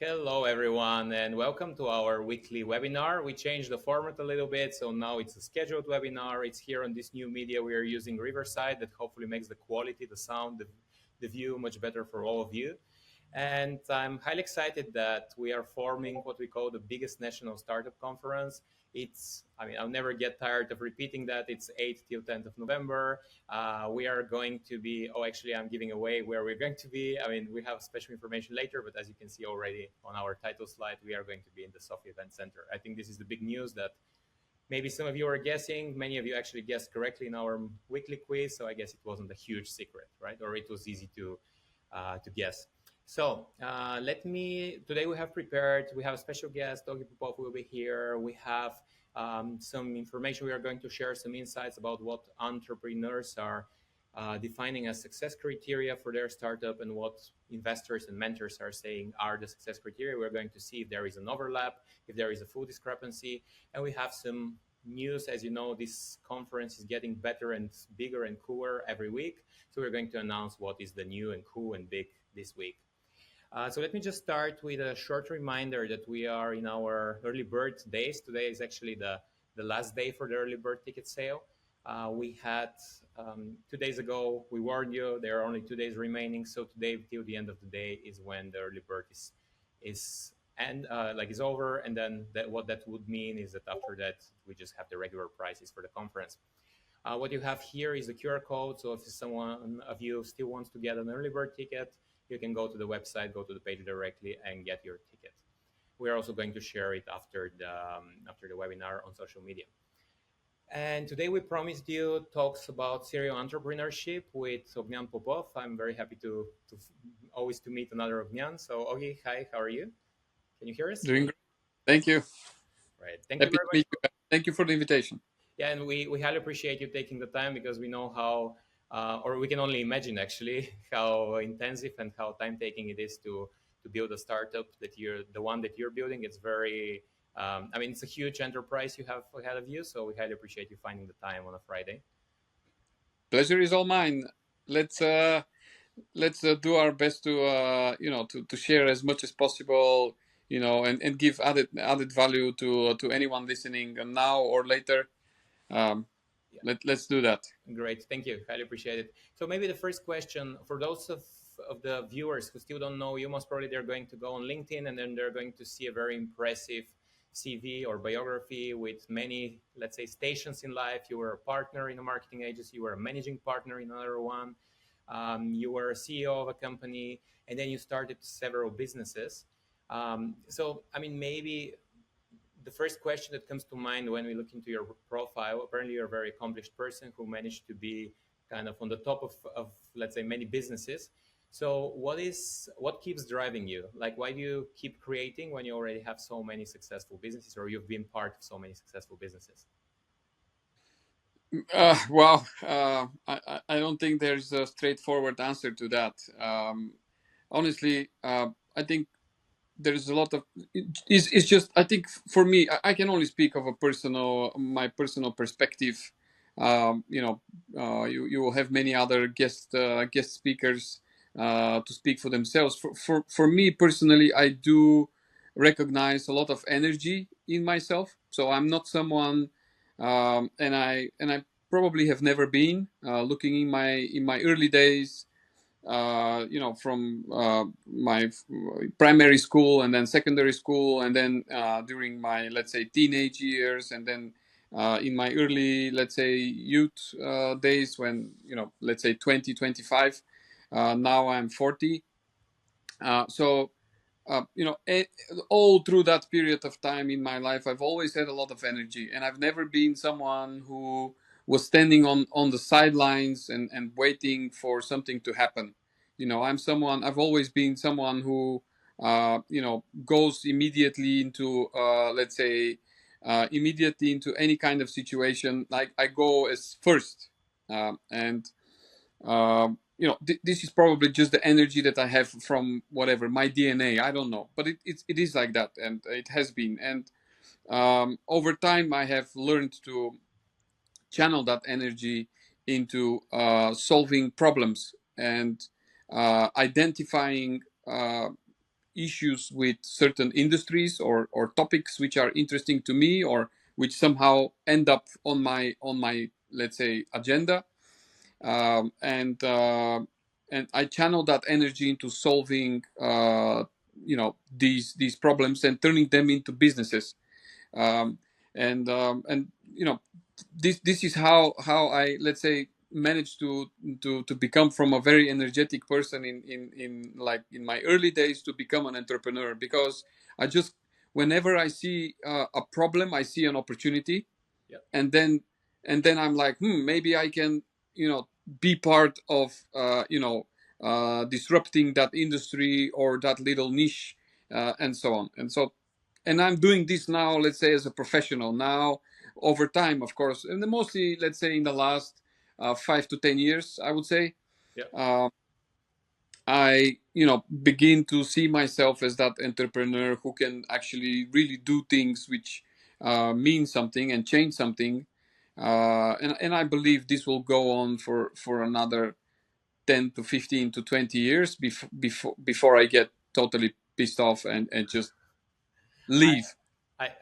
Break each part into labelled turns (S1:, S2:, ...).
S1: Hello, everyone, and welcome to our weekly webinar. We changed the format a little bit, so now it's a scheduled webinar. It's here on this new media we are using, Riverside, that hopefully makes the quality, the sound, the view much better for all of you. And I'm highly excited that we are forming what we call the biggest national startup conference. I'll never get tired of repeating that. It's 8th till 10th of November. We are going to be, actually, I'm giving away where we're going to be. We have special information later, but as you can see already on our title slide, we are going to be in the Sofia Event Center. I think this is the big news that maybe some of you are guessing. Many of you actually guessed correctly in our weekly quiz, so I guess it wasn't a huge secret, right? Or it was easy to guess. So today we have prepared, we have a special guest, Oggy Popov will be here. We have some information. We are going to share some insights about what entrepreneurs are defining as success criteria for their startup and what investors and mentors are saying are the success criteria. We're going to see if there is an overlap, if there is a full discrepancy, and we have some news. As you know, this conference is getting better and bigger and cooler every week. So we're going to announce what is the new and cool and big this week. So let me just start with a short reminder that we are in our early bird days. Today is actually the last day for the early bird ticket sale. We had 2 days ago, we warned you there are only 2 days remaining. So today till the end of the day is when the early bird is over. And then what that would mean is that after that, we just have the regular prices for the conference. What you have here is the QR code. So if someone of you still wants to get an early bird ticket, you can go to the website, go to the page directly and get your ticket. We're also going to share it after the webinar on social media. And today we promised you talks about serial entrepreneurship with Ognyan Popov. I'm very happy to always to meet another Ognyan. So Oggy, hi, how are you? Can you hear us?
S2: Doing great. Thank you.
S1: Right. Thank you very much.
S2: Meet you. Thank you for the invitation.
S1: Yeah, and we highly appreciate you taking the time because we know how, or we can only imagine actually how intensive and how time-taking it is to build a startup the one that you're building. It's very, it's a huge enterprise you have ahead of you. So we highly appreciate you finding the time on a Friday.
S2: Pleasure is all mine. Let's do our best to share as much as possible, and give added value to anyone listening now or later. Let's do that.
S1: Great, thank you. Highly appreciate it. So maybe the first question for those of the viewers who still don't know you, most probably they're going to go on LinkedIn and then they're going to see a very impressive CV or biography with many, let's say, stations in life. You were a partner in a marketing agency, you were a managing partner in another one, you were a CEO of a company, and then you started several businesses. Maybe the first question that comes to mind when we look into your profile, apparently you're a very accomplished person who managed to be kind of on the top of let's say, many businesses. So what keeps driving you? Like, why do you keep creating when you already have so many successful businesses, or you've been part of so many successful businesses?
S2: I don't think there's a straightforward answer to that. Honestly, I think there's a lot of it's just, I think for me, I can only speak of my personal perspective. You will have many other guest speakers to speak for themselves. For me personally, I do recognize a lot of energy in myself. So I'm not someone, and I probably have never been, looking in my early days, from my primary school and then secondary school, and then during my, let's say, teenage years, and then in my early, let's say, youth days, when, let's say 20, 25. Now I'm 40. All through that period of time in my life, I've always had a lot of energy, and I've never been someone who was standing on the sidelines and waiting for something to happen. I've always been someone who, goes immediately into, let's say, immediately into any kind of situation. Like, I go as first, and this is probably just the energy that I have from whatever, my DNA. I don't know, but it is like that, and it has been. And over time, I have learned to channel that energy into solving problems and identifying issues with certain industries or topics which are interesting to me or which somehow end up on my let's say agenda, um, and uh, and I channel that energy into solving these problems and turning them into businesses. um, and this is how I, let's say, managed to become from a very energetic person in like in my early days to become an entrepreneur, because I just, whenever I see a problem, I see an opportunity.
S1: Yeah.
S2: And then I'm like, maybe I can, be part of disrupting that industry or that little niche, and so on. And I'm doing this now, let's say, as a professional now, over time, of course, and mostly, let's say, in the last 5 to 10 years, I would say.
S1: Yeah.
S2: uh, I, begin to see myself as that entrepreneur who can actually really do things which mean something and change something. And I believe this will go on for another 10 to 15 to 20 years before I get totally pissed off and just leave.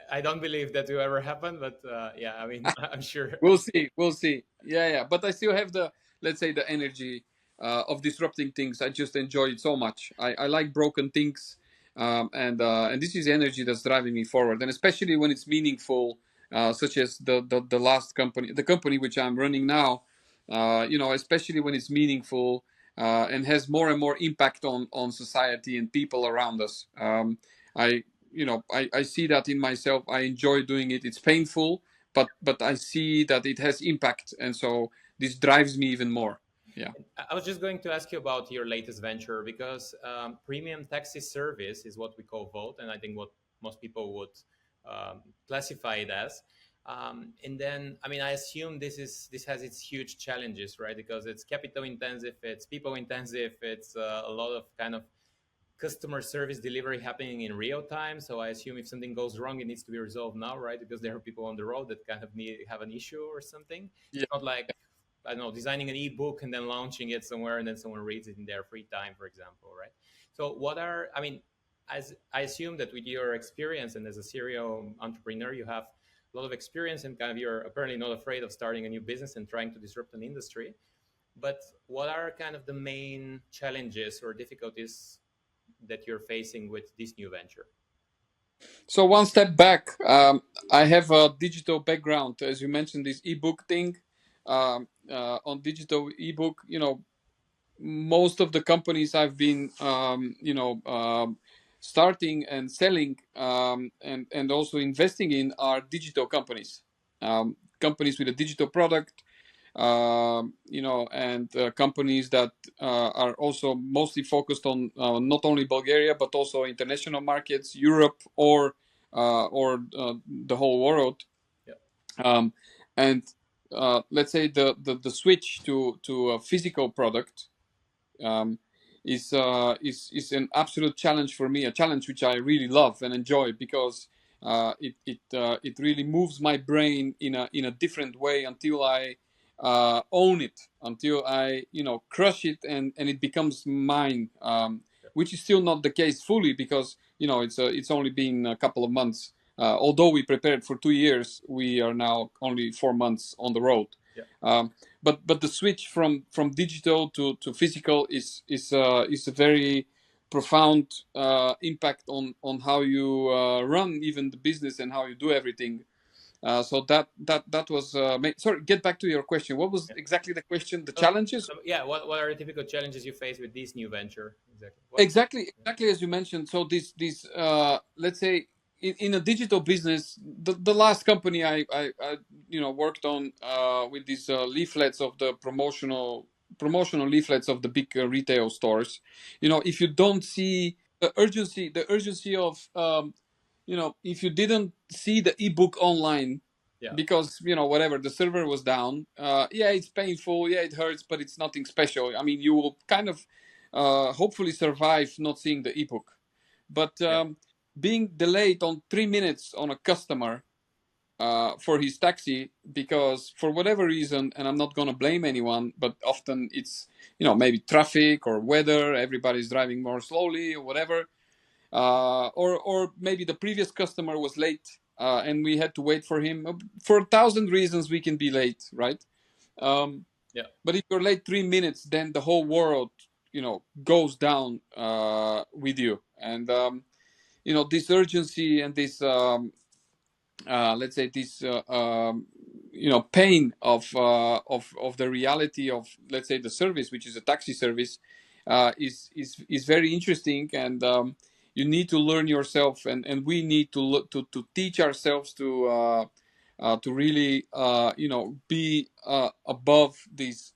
S1: I don't believe that will ever happen, but yeah, I mean, I'm sure.
S2: We'll see. We'll see. Yeah, yeah. But I still have the, let's say, the energy of disrupting things. I just enjoy it so much. I like broken things, and this is the energy that's driving me forward. And especially when it's meaningful, such as the last company, the company which I'm running now. Especially when it's meaningful and has more and more impact on society and people around us. I I see that in myself. I enjoy doing it. It's painful, but I see that it has impact, and so this drives me even more. Yeah.
S1: I was just going to ask you about your latest venture because premium taxi service is what we call Volt, and I think what most people would classify it as. And then, I mean, I assume this has its huge challenges, right? Because it's capital intensive, it's people intensive, it's a lot of kind of customer service delivery happening in real time. So I assume if something goes wrong, it needs to be resolved now, right? Because there are people on the road that kind of have an issue or something.
S2: Yeah.
S1: It's not like, I don't know, designing an ebook and then launching it somewhere and then someone reads it in their free time, for example, right? So what are, I mean, as I assume that with your experience and as a serial entrepreneur, you have a lot of experience and kind of you're apparently not afraid of starting a new business and trying to disrupt an industry. But what are kind of the main challenges or difficulties that you're facing with this new venture?
S2: So one step back, I have a digital background, as you mentioned, this ebook thing. On digital ebook, most of the companies I've been, starting and selling, and also investing in are digital companies, companies with a digital product, and companies that are also mostly focused on not only Bulgaria but also international markets, Europe or the whole world.
S1: Yeah.
S2: Um, and let's say the switch to a physical product um, is an absolute challenge for me, a challenge which I really love and enjoy, because it really moves my brain in a different way until I own it, until I crush it, and it becomes mine, which is still not the case fully, because it's only been a couple of months. Although we prepared for 2 years, we are now only 4 months on the road.
S1: Yeah.
S2: But the switch from digital to physical is a very profound impact on how you run even the business and how you do everything. So that was sorry. Get back to your question. What was
S1: Yeah.
S2: exactly the question? The
S1: So,
S2: challenges?
S1: yeah, what are the typical challenges you face with this new venture? Exactly.
S2: Exactly as you mentioned. So this let's say in a digital business, the last company I worked on with these leaflets of the promotional leaflets of the big retail stores. If you don't see the urgency of if you didn't see the ebook online
S1: Yeah.
S2: because whatever, the server was down, yeah, it's painful, yeah, it hurts, but it's nothing special. I mean, you will kind of hopefully survive not seeing the ebook. But
S1: Yeah.
S2: being delayed on 3 minutes on a customer for his taxi, because for whatever reason, and I'm not going to blame anyone, but often it's maybe traffic or weather, everybody's driving more slowly or whatever. or maybe the previous customer was late, and we had to wait for him. For 1,000 reasons we can be late, right? um,
S1: Yeah.
S2: but if you're late 3 minutes, then the whole world, goes down with you. And this urgency and this, let's say, this pain of the reality of, let's say, the service, which is a taxi service, is very interesting. And you need to learn yourself, and we need to to teach ourselves to really be above these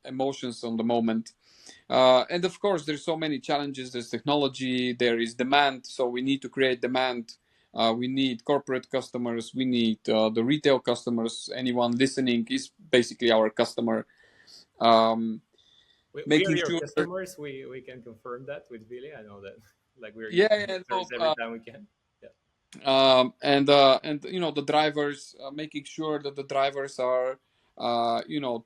S2: emotions on the moment. And of course, there's so many challenges. There's technology, there is demand, so we need to create demand. We need corporate customers, we need the retail customers. Anyone listening is basically our customer. um,
S1: We are
S2: Making
S1: your
S2: sure.
S1: customers. We can confirm that with Billy. I know that. Like we're
S2: Yeah,
S1: using your
S2: yeah, no,
S1: service every time we can. Yeah.
S2: and the drivers, making sure that the drivers are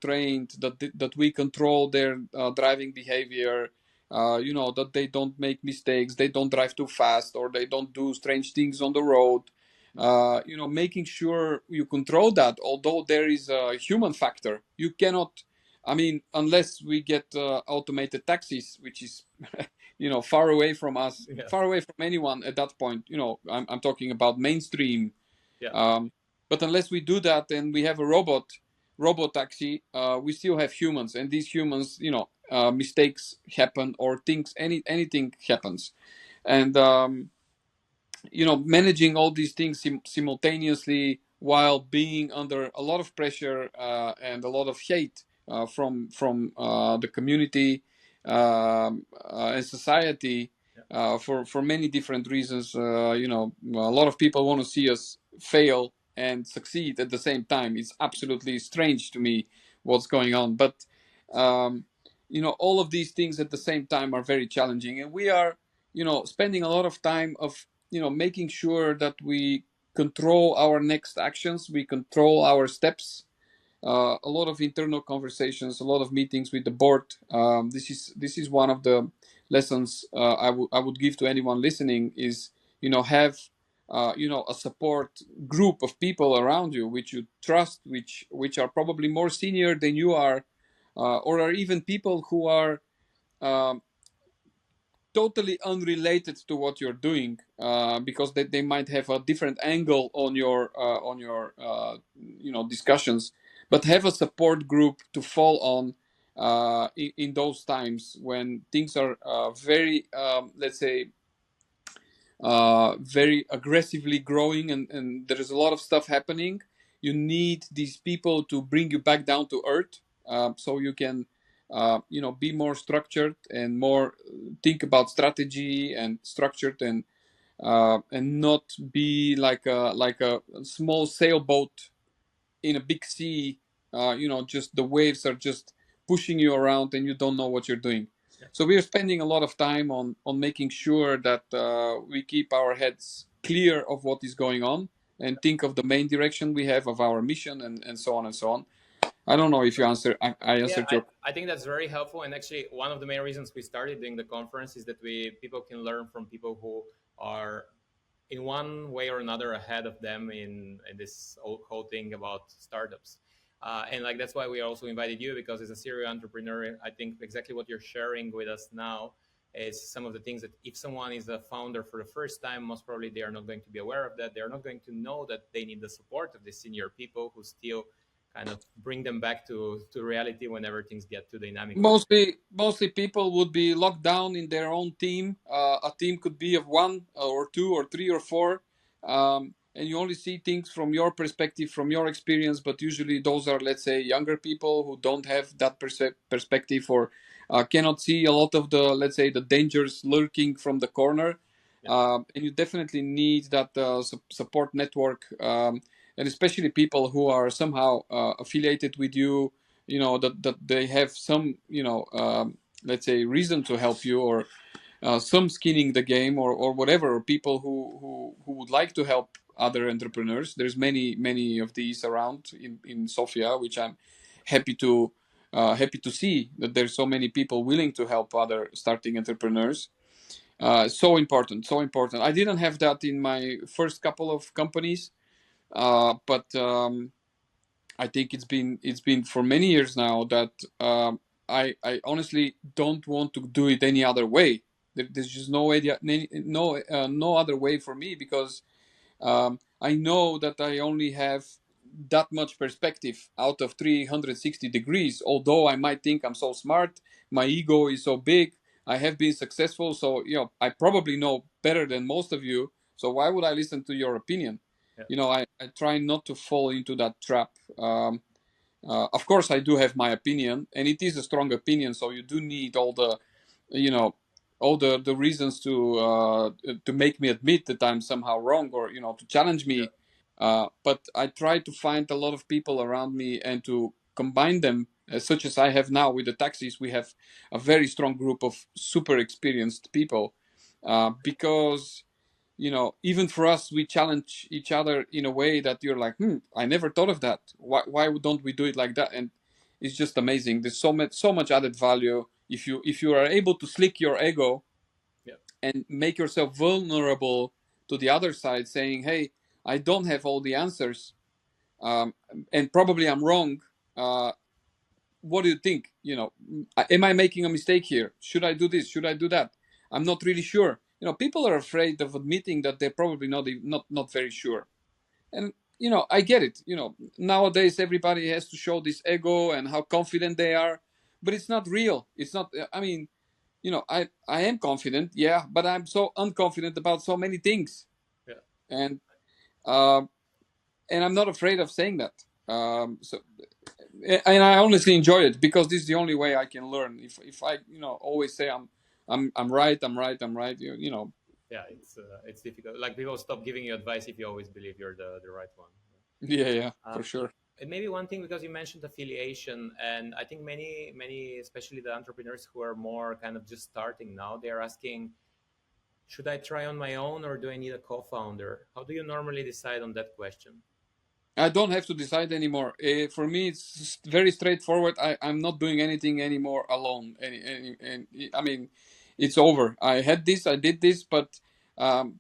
S2: trained, that we control their driving behavior, that they don't make mistakes, they don't drive too fast, or they don't do strange things on the road. Making sure you control that, although there is a human factor. You cannot, I mean, unless we get automated taxis, which is far away from us,
S1: Yeah.
S2: far away from anyone at that point. I'm talking about mainstream.
S1: Yeah.
S2: um, but unless we do that, and we have a robot taxi, we still have humans, and these humans, mistakes happen, or things, anything happens. And managing all these things simultaneously, while being under a lot of pressure and a lot of hate from the community, and society,
S1: Yeah.
S2: for many different reasons. A lot of people want to see us fail and succeed at the same time. It's absolutely strange to me what's going on, but um, all of these things at the same time are very challenging, and we are spending a lot of time of making sure that we control our next actions, we control our steps. A lot of internal conversations, a lot of meetings with the board. This is one of the lessons I would give to anyone listening, is have a support group of people around you which you trust, which are probably more senior than you are, or are even people who are um, totally unrelated to what you're doing, because they might have a different angle on your discussions, but have a support group to fall on in those times when things are very, let's say, very aggressively growing, and there is a lot of stuff happening. You need these people to bring you back down to earth, so you can be more structured and more think about strategy and structured, and not be like a small sailboat in a big sea. Just the waves are just pushing you around, and you don't know what you're doing.
S1: Yeah.
S2: So we are spending a lot of time on making sure that we keep our heads clear of what is going on, and think of the main direction we have of our mission, and so on and so on. I don't know if you answer. I
S1: Yeah,
S2: answered your.
S1: I think that's very helpful. And actually, one of the main reasons we started doing the conference is that people can learn from people who are in one way or another ahead of them in this whole thing about startups. And like that's why we also invited you, because as a serial entrepreneur, I think exactly what you're sharing with us now is some of the things that if someone is a founder for the first time, most probably they are not going to be aware of that. They're not going to know that they need the support of the senior people who still kind of bring them back to reality whenever things get too dynamic.
S2: Mostly people would be locked down in their own team. A team could be of one or two or three or four, and you only see things from your perspective, from your experience. But usually, those are, let's say, younger people who don't have that perspective, or cannot see a lot of the, let's say, the dangers lurking from the corner.
S1: Yeah.
S2: And you definitely need that support network, and especially people who are somehow affiliated with you, that they have some, let's say, reason to help you, or some skin in the game, or whatever, or people who would like to help other entrepreneurs. There's many of these around in Sofia, which I'm happy to happy to see that there's so many people willing to help other starting entrepreneurs. So important, so important. I didn't have that in my first couple of companies, but I think it's been for many years now that I honestly don't want to do it any other way. There's just no idea, no other way for me, because I know that I only have that much perspective out of 360 degrees. Although I might think I'm so smart, my ego is so big, I have been successful, so I probably know better than most of you. So why would I listen to your opinion?
S1: Yeah.
S2: I try not to fall into that trap. Of course, I do have my opinion, and it is a strong opinion. So you do need all the, you know, all the reasons to make me admit that I'm somehow wrong, or to challenge
S1: Yeah.
S2: me. But I try to find a lot of people around me and to combine them, such as I have now with the taxis. We have a very strong group of super experienced people, because even for us, we challenge each other in a way that you're like, I never thought of that. Why don't we do it like that? And it's just amazing. There's so much added value if you are able to slick your ego
S1: Yeah.
S2: and make yourself vulnerable to the other side, saying, hey, I don't have all the answers, um, and probably I'm wrong. What do you think? Am I making a mistake here? Should I do this? Should I do that? I'm not really sure. People are afraid of admitting that they're probably not very sure. And I get it. Nowadays everybody has to show this ego and how confident they are, but it's not real. It's not. I mean, I am confident, yeah, but I'm so unconfident about so many things,
S1: Yeah.
S2: and uh, and I'm not afraid of saying that. So and I honestly enjoy it, because this is the only way I can learn. If I always say I'm right, I'm right, I'm right,
S1: Yeah. It's difficult. Like, people stop giving you advice if you always believe you're the right one.
S2: yeah,
S1: Uh,
S2: for sure.
S1: and maybe one thing, because you mentioned affiliation, and I think many, especially the entrepreneurs who are more kind of just starting now, they are asking, should I try on my own or do I need a co-founder? How do you normally decide on that question?
S2: I don't have to decide anymore. For me, it's very straightforward. I'm not doing anything anymore alone. And I mean, it's over. I had this, I did this, but um,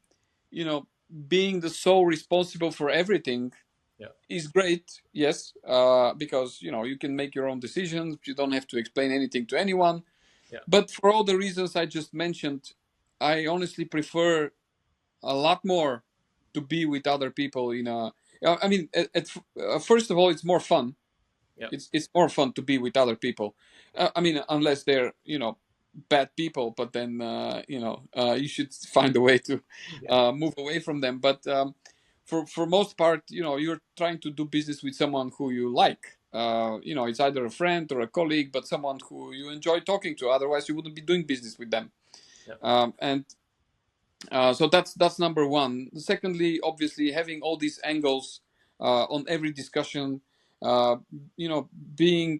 S2: you know, being the sole responsible for everything
S1: Yeah.
S2: is great. Yes, because you can make your own decisions. You don't have to explain anything to anyone.
S1: Yeah.
S2: But for all the reasons I just mentioned, I honestly prefer a lot more to be with other people in a I mean first of all, it's more fun.
S1: Yeah.
S2: It's more fun to be with other people. I mean, unless they're bad people, but then you should find a way to
S1: Yeah.
S2: move away from them. But for most part, you're trying to do business with someone who you like. It's either a friend or a colleague, but someone who you enjoy talking to. Otherwise, you wouldn't be doing business with them.
S1: Yeah.
S2: And so that's number one. Secondly, obviously, having all these angles on every discussion, uh, being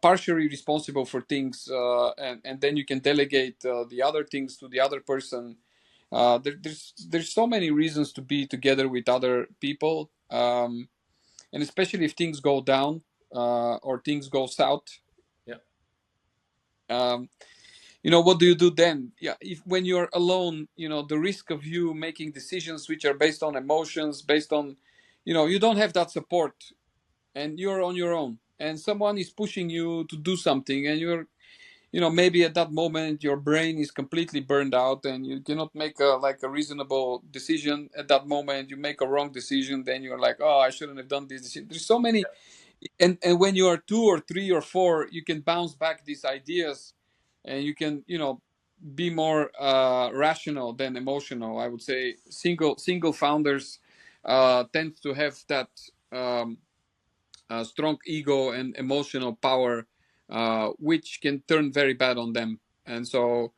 S2: partially responsible for things, and then you can delegate the other things to the other person. There's so many reasons to be together with other people, and especially if things go down or things go south.
S1: Yeah.
S2: Um, what do you do then? Yeah, if when you're alone, the risk of you making decisions which are based on emotions, based on you don't have that support, and you're on your own, and someone is pushing you to do something, and you're maybe at that moment your brain is completely burned out and you cannot make a reasonable decision. At that moment you make a wrong decision, then you're like, oh, I shouldn't have done this. There's so many. And when you are two or three or four, you can bounce back these ideas, and you can be more rational than emotional. I would say single founders tend to have that um, strong ego and emotional power, which can turn very bad on them. And so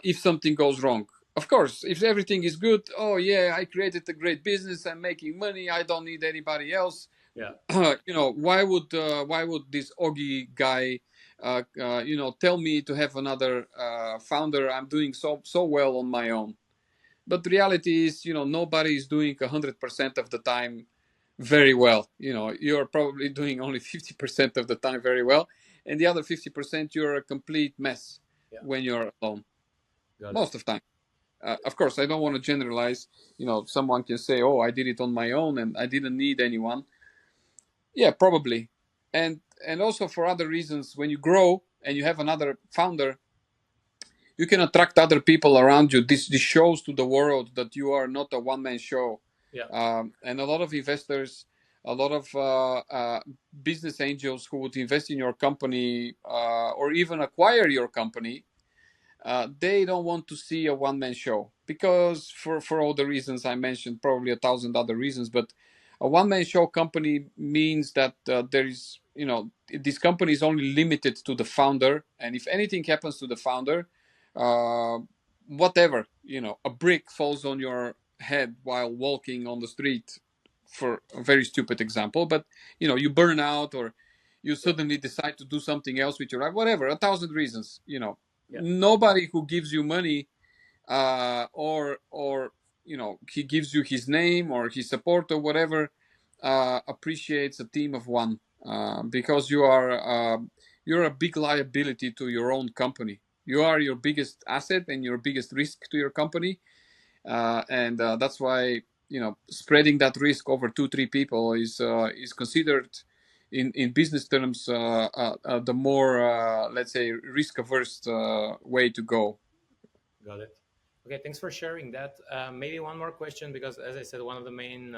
S2: if something goes wrong, of course, if everything is good, oh yeah, I created a great business, I'm making money, I don't need anybody else.
S1: Yeah.
S2: Why would this Oggy guy tell me to have another founder? I'm doing so well on my own. But the reality is, nobody is doing 100% of the time very well. You're probably doing only 50% of the time very well, and the other 50% you're a complete mess
S1: Yeah.
S2: when you're alone
S1: Got it.
S2: most of the time. of course, I don't want to generalize. Someone can say, "Oh, I did it on my own and I didn't need anyone." Yeah, probably. And also for other reasons, when you grow and you have another founder, you can attract other people around you. This shows to the world that you are not a one-man show.
S1: Yeah.
S2: And a lot of investors, a lot of business angels who would invest in your company or even acquire your company, they don't want to see a one-man show, because for all the reasons I mentioned, probably a thousand other reasons. But a one-man show company means that there is, this company is only limited to the founder, and if anything happens to the founder, uh, whatever, a brick falls on your head while walking on the street, for a very stupid example, but you burn out, or you suddenly decide to do something else with your life, whatever, a thousand reasons.
S1: Yeah.
S2: Nobody who gives you money, or he gives you his name or his support or whatever, appreciates a team of one, because you're a big liability to your own company. You are your biggest asset and your biggest risk to your company, and that's why spreading that risk over 2-3 people is considered in business terms the more, let's say, risk averse way to go.
S1: Got it. Okay, thanks for sharing that. Maybe one more question, because as I said, one of the main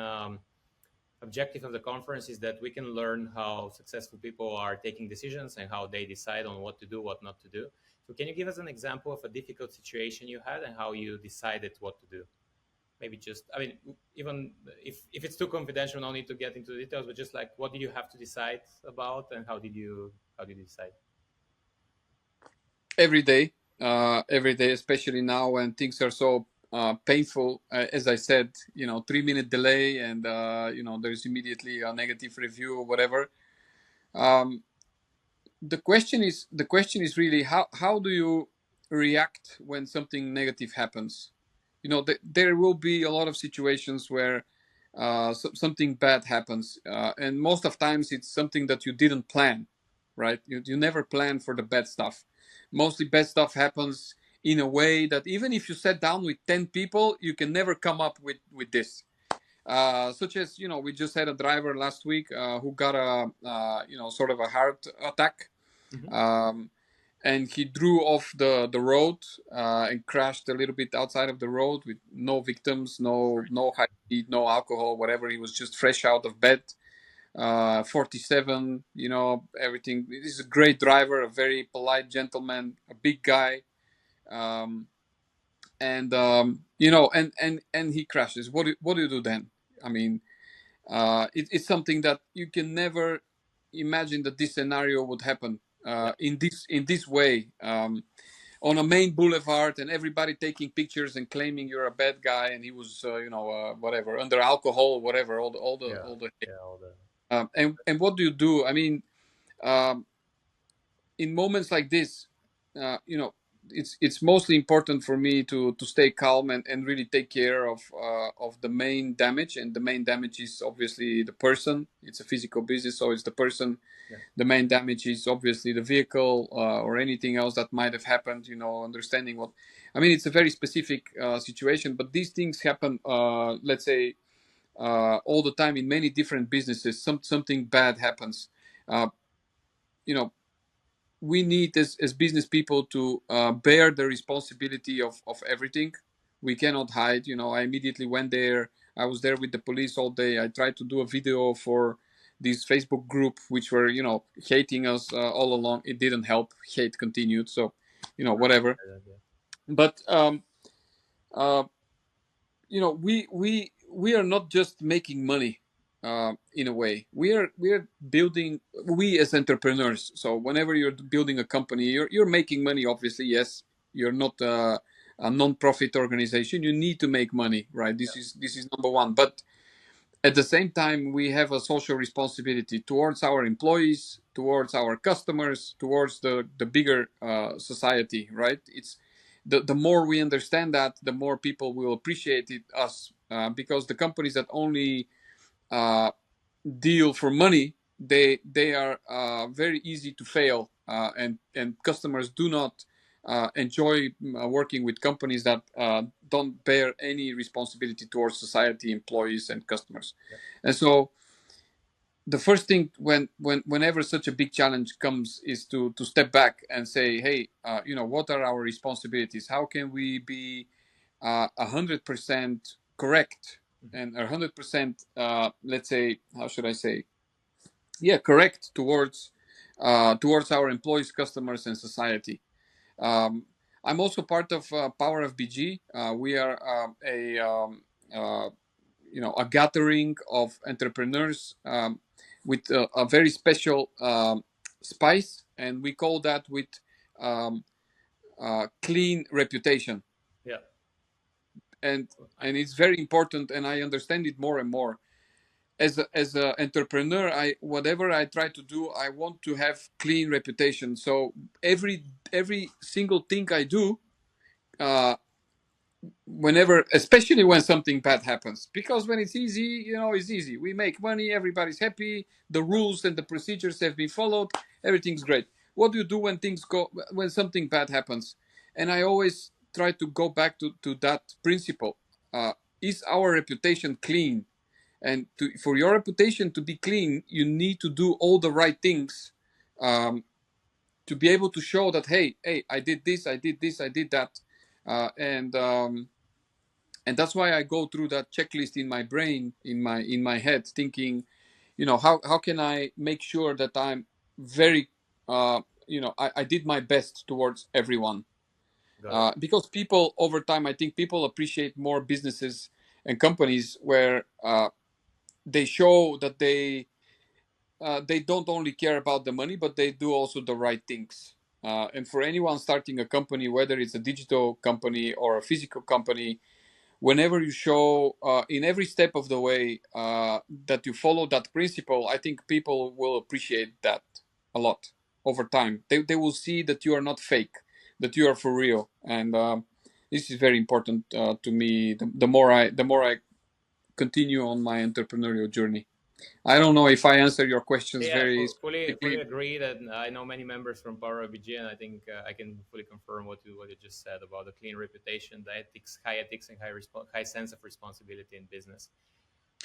S1: objective of the conference is that we can learn how successful people are taking decisions and how they decide on what to do, what not to do. So can you give us an example of a difficult situation you had and how you decided what to do? Maybe just, I mean, even if it's too confidential, no need to get into the details, but just like, what did you have to decide about and how did you decide?
S2: Every day, especially now when things are so painful. As I said, 3-minute delay, and there's immediately a negative review or whatever. um, the question is really, how do you react when something negative happens? There will be a lot of situations where something bad happens, and most of times it's something that you didn't plan, right? You never plan for the bad stuff. Mostly bad stuff happens in a way that even if you sat down with 10 people, you can never come up with this. Such as, we just had a driver last week who got a sort of a heart attack,
S1: Mm-hmm.
S2: um, and he drew off the road and crashed a little bit outside of the road with no victims, no high speed, no alcohol, whatever. He was just fresh out of bed. 47, everything. He's a great driver, a very polite gentleman, a big guy. Um, and and he crashes. What do you do then? I mean, it's something that you can never imagine that this scenario would happen
S1: Yeah.
S2: in this way, on a main boulevard, and everybody taking pictures and claiming you're a bad guy, and he was whatever, under alcohol, whatever,
S1: Yeah.
S2: all the
S1: Yeah. All the
S2: and what do you do? I mean, um, in moments like this, it's mostly important for me to stay calm and really take care of the main damage. And the main damage is obviously the person. It's a physical business, so it's the person.
S1: yeah.
S2: The main damage is obviously the vehicle, or anything else that might have happened. Understanding what I mean. It's a very specific situation, but these things happen. Let's say all the time in many different businesses. Something bad happens. Uh, you know, we need as business people to bear the responsibility of everything. We cannot hide. I immediately went there. I was there with the police all day. I tried to do a video for this Facebook group, which were hating us all along. It didn't help. Hate continued. So whatever.
S1: Yeah.
S2: But uh, we are not just making money. In a way, we are building, we as entrepreneurs. So whenever you're building a company, you're making money, obviously. Yes, you're not a non-profit organization. You need to make money, right? This is number one. But at the same time, we have a social responsibility towards our employees, towards our customers, towards the bigger society, right? It's the more we understand that, the more people will appreciate us, because the companies that only uh, deal for money, they are very easy to fail, and customers do not enjoy working with companies that don't bear any responsibility towards society, employees, and customers.
S1: Yeah.
S2: And so the first thing whenever such a big challenge comes is to step back and say, hey, what are our responsibilities? How can we be 100% correct and 100%, let's say, how should I say, correct towards our employees, customers, and society. um, I'm also part of Power of BG. We are uh, a gathering of entrepreneurs with a very special spice, and we call that with um, clean reputation.
S1: Yeah.
S2: And it's very important, and I understand it more and more. As a entrepreneur, whatever I try to do, I want to have clean reputation. So every single thing I do, uh, whenever, especially when something bad happens, because when it's easy, it's easy, we make money, everybody's happy, the rules and the procedures have been followed, everything's great. What do you do when something bad happens? And I always try to go back to that principle. Is our reputation clean? And for your reputation to be clean, you need to do all the right things, um, to be able to show that, hey, I did this, I did this, I did that. And that's why I go through that checklist in my brain, in my head, thinking, how can I make sure that I'm very, I did my best towards everyone.
S1: Got it.
S2: Because people over time, I think people appreciate more businesses and companies where they show that they don't only care about the money, but they do also the right things. And for anyone starting a company, whether it's a digital company or a physical company, whenever you show in every step of the way that you follow that principle, I think people will appreciate that a lot over time. They will see that you are not fake, that you are for real. And this is very important to me. The more I continue on my entrepreneurial journey. I don't know if I answer your questions
S1: Yeah,
S2: very
S1: fully
S2: specifically.
S1: agree that I know many members from Power BG, and I think I can fully confirm what you just said about the clean reputation, the ethics, and high sense of responsibility in business.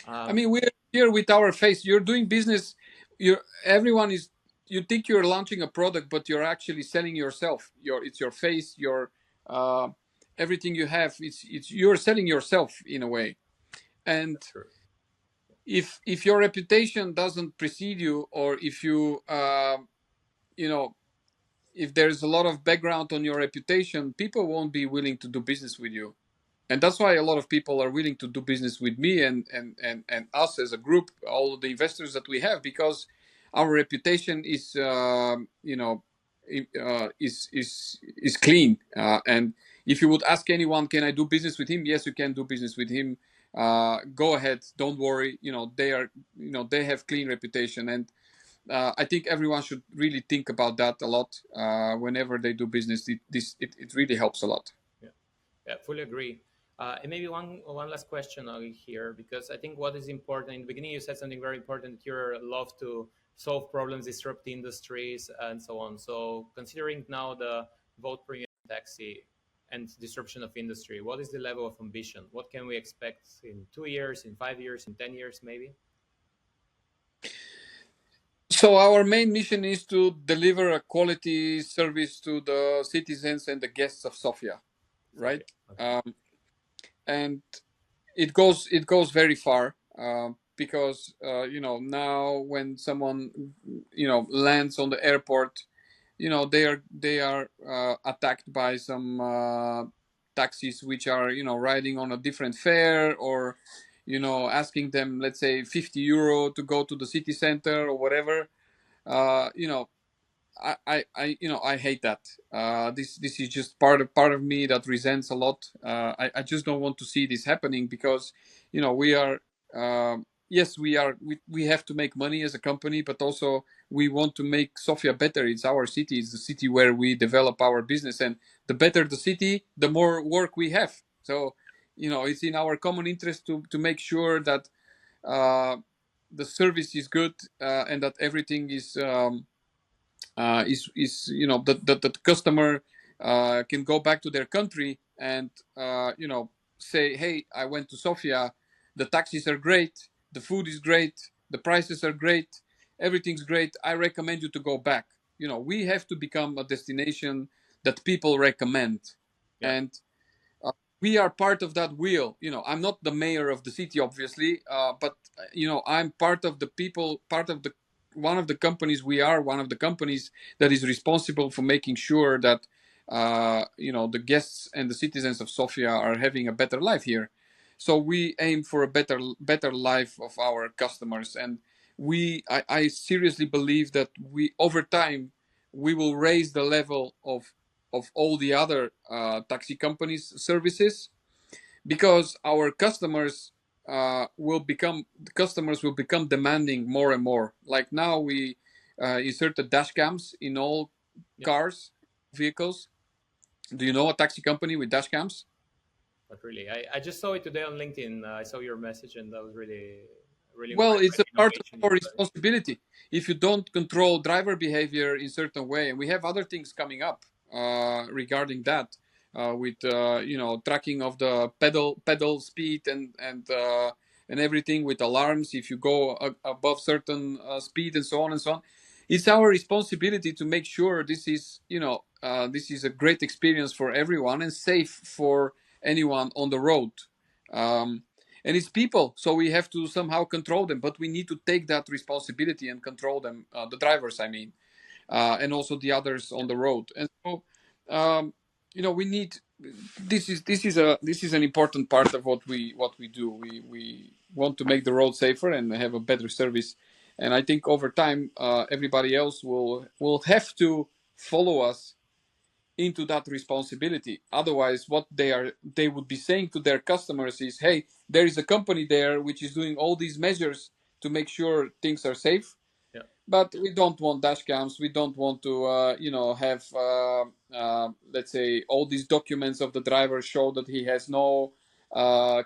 S2: I
S1: Um,
S2: mean, we're here with our face. You're doing business. Everyone is. You think you're launching a product, but you're actually selling yourself. It's your face. Uh, everything you have. It's you're selling yourself in a way. And
S1: that's true.
S2: if your reputation doesn't precede you, or if you know if there's a lot of background on your reputation, people won't be willing to do business with you. And that's why a lot of people are willing to do business with me and us as a group, all of the investors that we have, because our reputation is is clean. And if you would ask anyone, can I do business with him? Yes, you can do business with him. Go ahead, don't worry. They have clean reputation. And I think everyone should really think about that a lot whenever they do business. It really helps a lot.
S1: Yeah, yeah, fully agree. And maybe one last question here, because I think what is important in the beginning, you said something very important. You love to solve problems, disrupt industries, and so on. So considering now the vote premium taxi and disruption of industry, what is the level of ambition? What can we expect in 2 years, in 5 years, in 10 years, maybe?
S2: So our main mission is to deliver a quality service to the citizens and the guests of Sofia, right?
S1: Sofia. Okay.
S2: And it goes very far, because now when someone lands on the airport, they are attacked by some taxis which are riding on a different fare, or asking them, let's say, 50 euro to go to the city center or whatever. uh, you know I hate that. This is just part of me that resents a lot. I just don't want to see this happening, because we are, yes, we have to make money as a company, but also we want to make Sofia better. It's our city. It's the city where we develop our business, and the better the city, the more work we have. So it's in our common interest to make sure that uh, the service is good, and that everything is that the customer can go back to their country and say, hey, I went to Sofia, the taxis are great, the food is great, the prices are great, everything's great, I recommend you to go back. We have to become a destination that people recommend.
S1: Yeah.
S2: And we are part of that wheel. I'm not the mayor of the city, obviously, but I'm part of the people, part of the one of the companies. We are one of the companies that is responsible for making sure that the guests and the citizens of Sofia are having a better life here. So we aim for a better life of our customers, and I seriously believe that we over time we will raise the level of all the other taxi companies' services, because our customers will become demanding more and more. Like now, we inserted dash cams in all
S1: Yeah.
S2: cars, vehicles. Do you know a taxi company with dash cams?
S1: But really, I just saw it today on LinkedIn. I saw your message, and that was really, really
S2: Well,
S1: impressed by
S2: it's a
S1: the
S2: part of
S1: innovation
S2: our
S1: you're doing.
S2: responsibility. If you don't control driver behavior in certain way, and we have other things coming up regarding that, with tracking of the pedal speed and everything, with alarms if you go above certain speed and so on and so on. It's our responsibility to make sure this is a great experience for everyone and safe for anyone on the road. Um, and it's people, so we have to somehow control them, but we need to take that responsibility and control them, the drivers, I mean, and also the others on the road. And so we need this is an important part of what we do. We want to make the road safer and have a better service, and I think over time everybody else will have to follow us into that responsibility. Otherwise, what they would be saying to their customers is, hey, there is a company there which is doing all these measures to make sure things are safe,
S1: Yeah.
S2: but we don't want dash cams, we don't want to have let's say all these documents of the driver show that he has no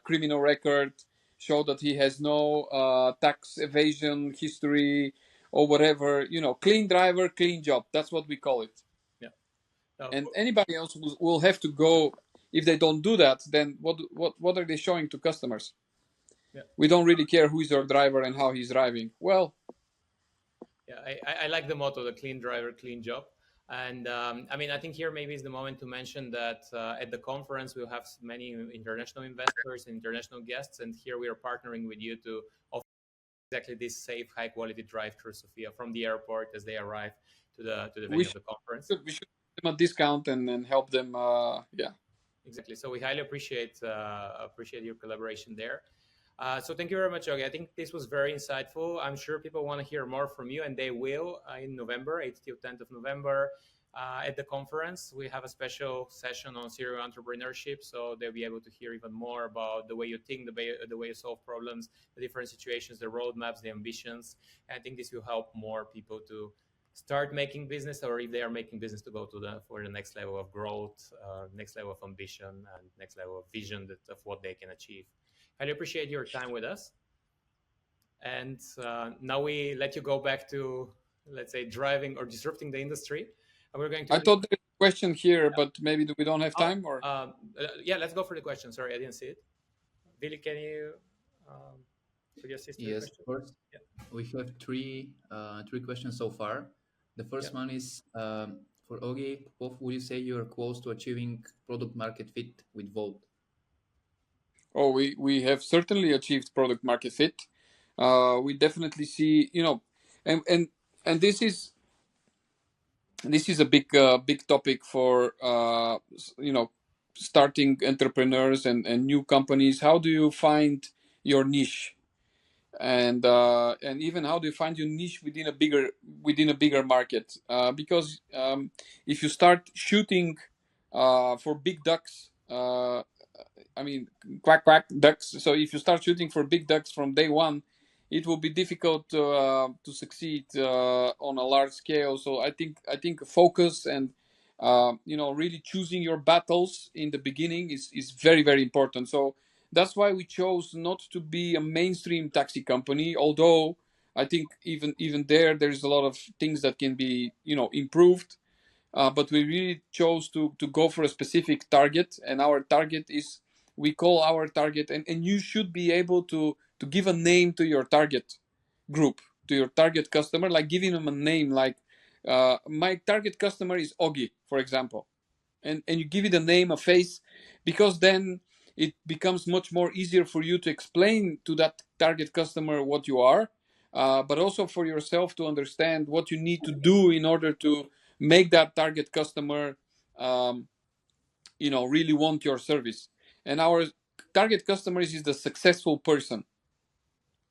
S2: criminal record, show that he has no tax evasion history or whatever. Clean driver, clean job, that's what we call it.
S1: Yeah. No,
S2: And anybody else will have to go. If they don't do that, then what are they showing to customers?
S1: yeah.
S2: We don't really care who is our driver and how he's driving. Well,
S1: Yeah, I like the motto, the clean driver, clean job. And I mean, I think here maybe is the moment to mention that at the conference we'll have many international investors and international guests, and here we are partnering with you to offer exactly this safe, high quality drive through Sofia from the airport as they arrive to the
S2: we
S1: venue of
S2: should
S1: the conference.
S2: we should give them a discount and help them. Yeah.
S1: Exactly. So we highly appreciate your collaboration there. So thank you very much, Oggy. I think this was very insightful. I'm sure people want to hear more from you, and they will in November, 8th till 10th of November. At the conference, we have a special session on serial entrepreneurship, so they'll be able to hear even more about the way you think, the way you solve problems, the different situations, the roadmaps, the ambitions. And I think this will help more people to start making business, or if they are making business, to go for the next level of growth, next level of ambition, and next level of vision of what they can achieve. Highly appreciate your time with us. And now we let you go back to, let's say, driving or disrupting the industry. And we're going to
S2: I
S1: bring.
S2: thought there was a question here, but maybe we don't have
S1: Oh,
S2: time, or
S1: yeah, let's go for the question. Sorry, I didn't see it. Billy, could you assist with the
S3: Yes,
S1: question?
S3: of course.
S1: Yeah.
S3: We have three questions so far. The
S1: Yeah.
S3: first one is for Oggy Popov. Would you say you are close to achieving product market fit with Volt?
S2: oh, we have certainly achieved product market fit. We definitely see, and this is a big topic for starting entrepreneurs and new companies. How do you find your niche, and even how do you find your niche within a bigger market? Because if you start shooting for big ducks, I mean, quack quack ducks. So if you start shooting for big ducks from day one, it will be difficult to succeed on a large scale. So I think focus and really choosing your battles in the beginning is very very important. So that's why we chose not to be a mainstream taxi company. Although I think even there is a lot of things that can be improved. but we really chose to go for a specific target, and our target is, we call our target, and you should be able to give a name to your target group, to your target customer, like giving them a name, like my target customer is Oggy, for example, and you give it a name, a face, because then it becomes much more easier for you to explain to that target customer what you are, but also for yourself to understand what you need to do in order to make that target customer um, really want your service. And our target customers is the successful person.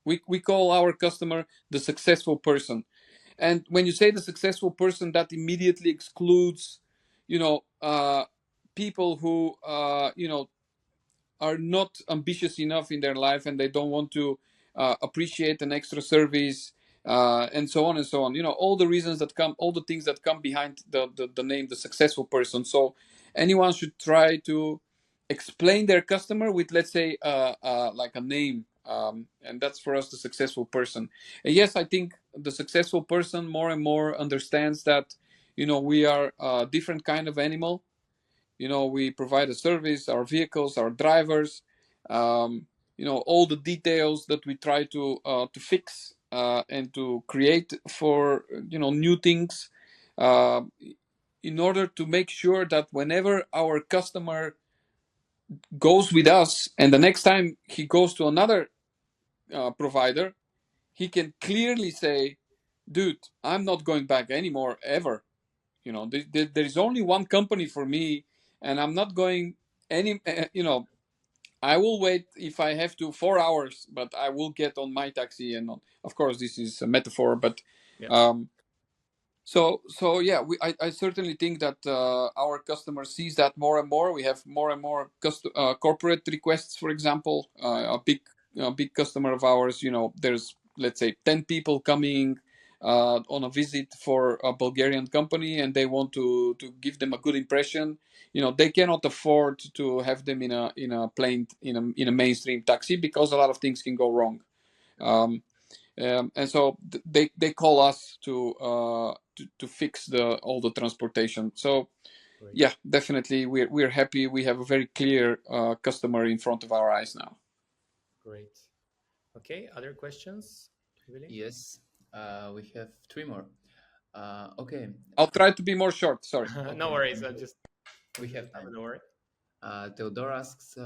S2: We call our customer the successful person. And when you say the successful person, that immediately excludes people who are not ambitious enough in their life, and they don't want to appreciate an extra service, and so on and so on. All the reasons that come, all the things that come behind the name, the successful person. So anyone should try to explain their customer with, let's say, like a name, and that's for us the successful person. And yes, I think the successful person more and more understands that we are a different kind of animal. We provide a service, our vehicles, our drivers, all the details that we try to fix and to create for new things, uh, in order to make sure that whenever our customer goes with us, and the next time he goes to another provider, he can clearly say, "Dude, I'm not going back anymore ever. There is only one company for me, and I'm not going any. I will wait if I have to 4 hours, but I will get on my taxi." And of course, this is a metaphor, but
S1: Yeah.
S2: so yeah, I certainly think that our customer sees that more and more. We have more and more corporate requests, for example. A big customer of ours, there's, let's say, 10 people coming on a visit for a Bulgarian company, and they want to give them a good impression. They cannot afford to have them in a plane, in a mainstream taxi, because a lot of things can go wrong. And so they call us to fix all the transportation. So
S1: Great.
S2: yeah, definitely we're happy. We have a very clear customer in front of our eyes now.
S1: Great. Okay, other questions, Willie?
S3: Yes, we have three more. Okay,
S2: I'll try to be more short. Sorry.
S1: No worries. I'm just.
S3: we have time.
S1: Don't worry.
S3: Theodore asks,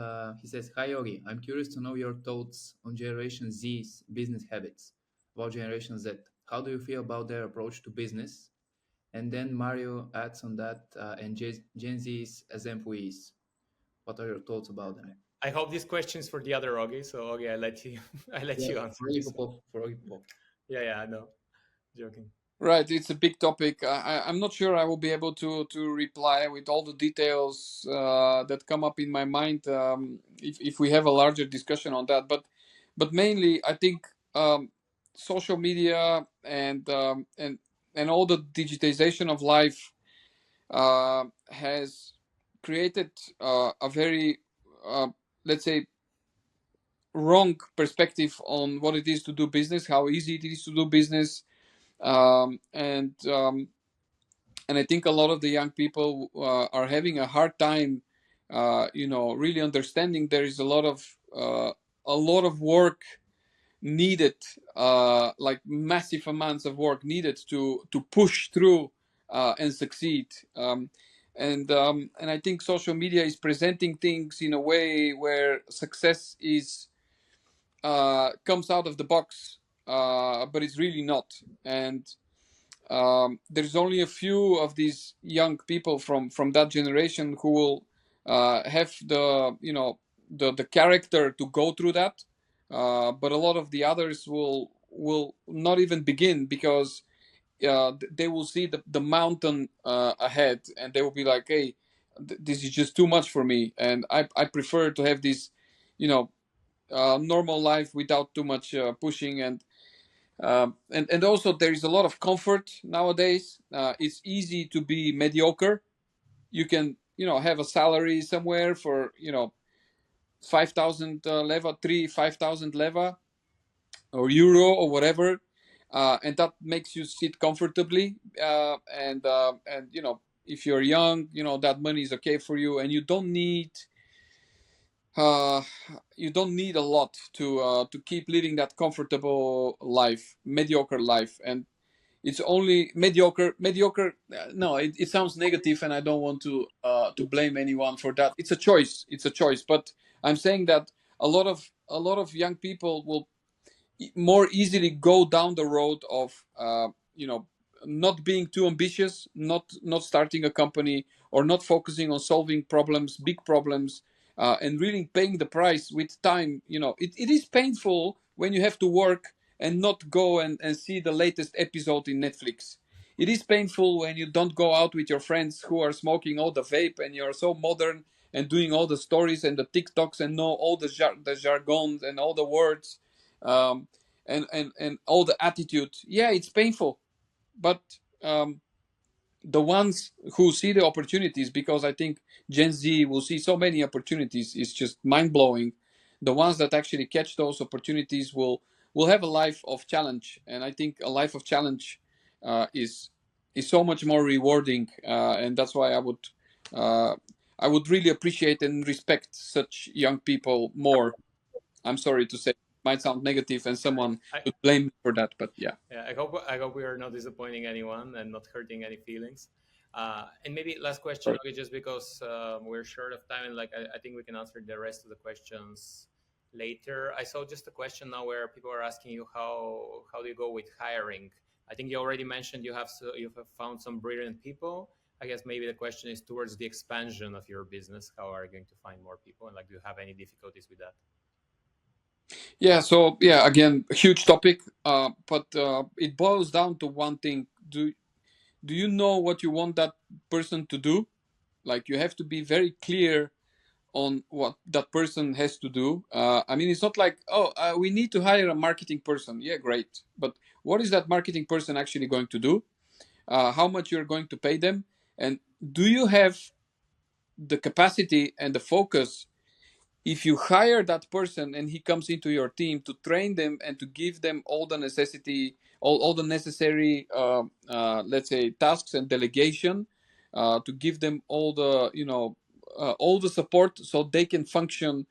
S3: he says, "Hi Yogi, I'm curious to know your thoughts on Generation Z's business habits. About Generation Z, how do you feel about their approach to business?" And then Mario adds on that, and Gen Z's as employees. What are your thoughts about them?
S1: I hope this question is for the other Oggy. So Oggy, I let you. I let you answer
S3: For
S1: this.
S3: Oggy Popov.
S1: Yeah, I know. Joking.
S2: Right, it's a big topic. I'm not sure I will be able to reply with all the details that come up in my mind, if we have a larger discussion on that. But mainly, I think social media and all the digitization of life has created a very, let's say, wrong perspective on what it is to do business, how easy it is to do business, um, and um, and I think a lot of the young people are having a hard time, really understanding there is a lot of work needed, like massive amounts of work needed to push through and succeed. And I think social media is presenting things in a way where success is comes out of the box, but it's really not. And there's only a few of these young people from that generation who will have the character to go through that, but a lot of the others will not even begin, because they will see the mountain ahead, and they will be like, hey, this is just too much for me, and I prefer to have this normal life without too much pushing. And also there is a lot of comfort nowadays. It's easy to be mediocre. You can have a salary somewhere for 5,000 leva, 5,000 leva or euro or whatever, and that makes you sit comfortably, and if you're young, that money is okay for you, and uh, you don't need a lot to keep living that comfortable life, mediocre life. And it's only mediocre. No, it sounds negative, and I don't want to blame anyone for that. It's a choice. But I'm saying that a lot of young people will more easily go down the road of not being too ambitious, not starting a company, or not focusing on solving problems, big problems, and really paying the price with time. It is painful when you have to work and not go and see the latest episode in Netflix. It is painful when you don't go out with your friends who are smoking all the vape, and you're so modern and doing all the stories and the TikToks and know all the jargon and all the words, um, and all the attitude. Yeah, it's painful, but um, the ones who see the opportunities, because I think Gen Z will see so many opportunities, is just mind blowing. The ones that actually catch those opportunities will have a life of challenge, and I think a life of challenge is so much more rewarding, and that's why uh, I would really appreciate and respect such young people more. I'm sorry to say, it might sound negative, and someone
S1: I,
S2: could blame me for that, but yeah.
S1: yeah, I hope we are not disappointing anyone and not hurting any feelings. And maybe last question,
S2: Sorry.
S1: okay, just because we're short of time, and like I think we can answer the rest of the questions later. I saw just a question now where people are asking you how do you go with hiring. I think you already mentioned you have found some brilliant people. I guess maybe the question is towards the expansion of your business. How are you going to find more people, and like, do you have any difficulties with that?
S2: Yeah, so yeah, again, a huge topic, but it boils down to one thing. Do you know what you want that person to do? Like, you have to be very clear on what that person has to do. I mean, it's not like, oh, we need to hire a marketing person. Yeah, great, but what is that marketing person actually going to do? How much you're going to pay them, and do you have the capacity and the focus, if you hire that person and he comes into your team, to train them and to give them all the necessary let's say tasks and delegation, to give them all the support so they can function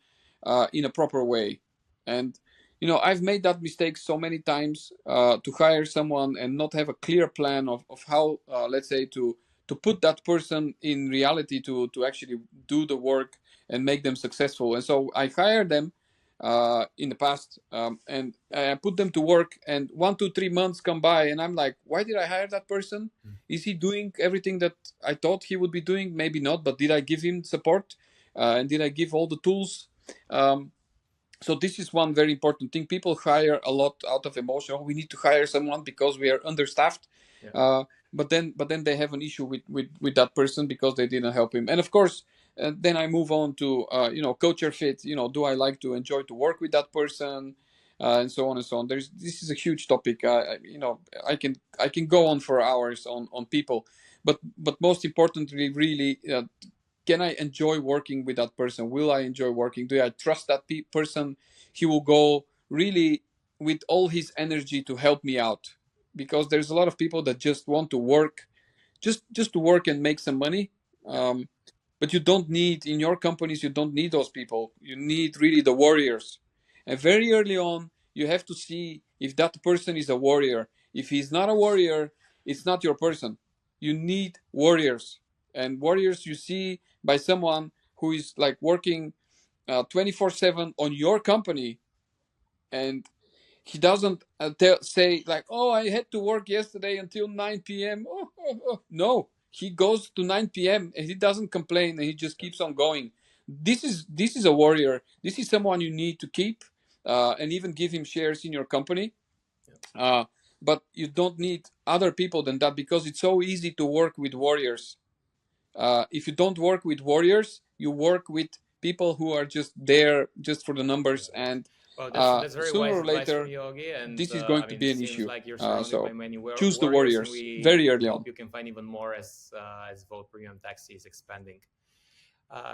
S2: in a proper way. And I've made that mistake so many times, to hire someone and not have a clear plan of how, let's say, to put that person in reality to actually do the work and make them successful. And so I hired them in the past, and I put them to work. And 1, 2, 3 months come by, and I'm like, why did I hire that person? Is he doing everything that I thought he would be doing? Maybe not, but did I give him support? And did I give all the tools? Um, so this is one very important thing. People hire a lot out of emotion. Oh, we need to hire someone because we are understaffed.
S1: Yeah.
S2: But then they have an issue with that person because they didn't help him. And of course, then I move on to culture fit. Do I like to enjoy to work with that person, and so on and so on. This is a huge topic. I can go on for hours on people, but most importantly, really, can I enjoy working with that person? Will I enjoy working? Do I trust that person? He will go really with all his energy to help me out, because there's a lot of people that just want to work, just to work and make some money.
S1: Yeah.
S2: But you don't need, in your companies, you don't need those people. You need really the warriors. And very early on, you have to see if that person is a warrior. If he's not a warrior, it's not your person. You need warriors. And warriors you see by someone who is like working 24/7 on your company, and he doesn't say like, oh, I had to work yesterday until 9 p.m. No, he goes to 9 p.m. and he doesn't complain, and he just keeps on going. This is a warrior. This is someone you need to keep, and even give him shares in your company. uh, but you don't need other people than that, because it's so easy to work with warriors. If you don't work with warriors, you work with people who are just there just for the numbers, and
S1: Well, that's very
S2: sooner
S1: wise
S2: or
S1: advice from
S2: later,
S1: you, Augie. And
S2: this is
S1: I
S2: going to
S1: mean,
S2: be
S1: it
S2: an
S1: seems
S2: issue.
S1: like you're surrounded by
S2: So
S1: many
S2: choose the
S1: warriors, and
S2: warriors very
S1: we
S2: early
S1: hope
S2: on.
S1: you can find even more as Vote Premium Taxi is expanding.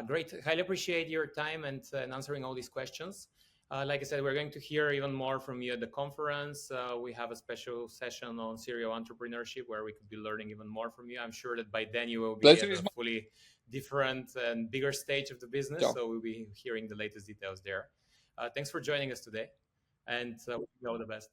S1: Great, highly appreciate your time and answering all these questions. Like I said, we're going to hear even more from you at the conference. We have a special session on serial entrepreneurship where we could be learning even more from you. I'm sure that by then you will be
S2: Pleasure
S1: at
S2: is
S1: a
S2: mine.
S1: fully different and bigger stage of the business.
S2: Ciao.
S1: So we'll be hearing the latest details there. Thanks for joining us today, and wish you all the best.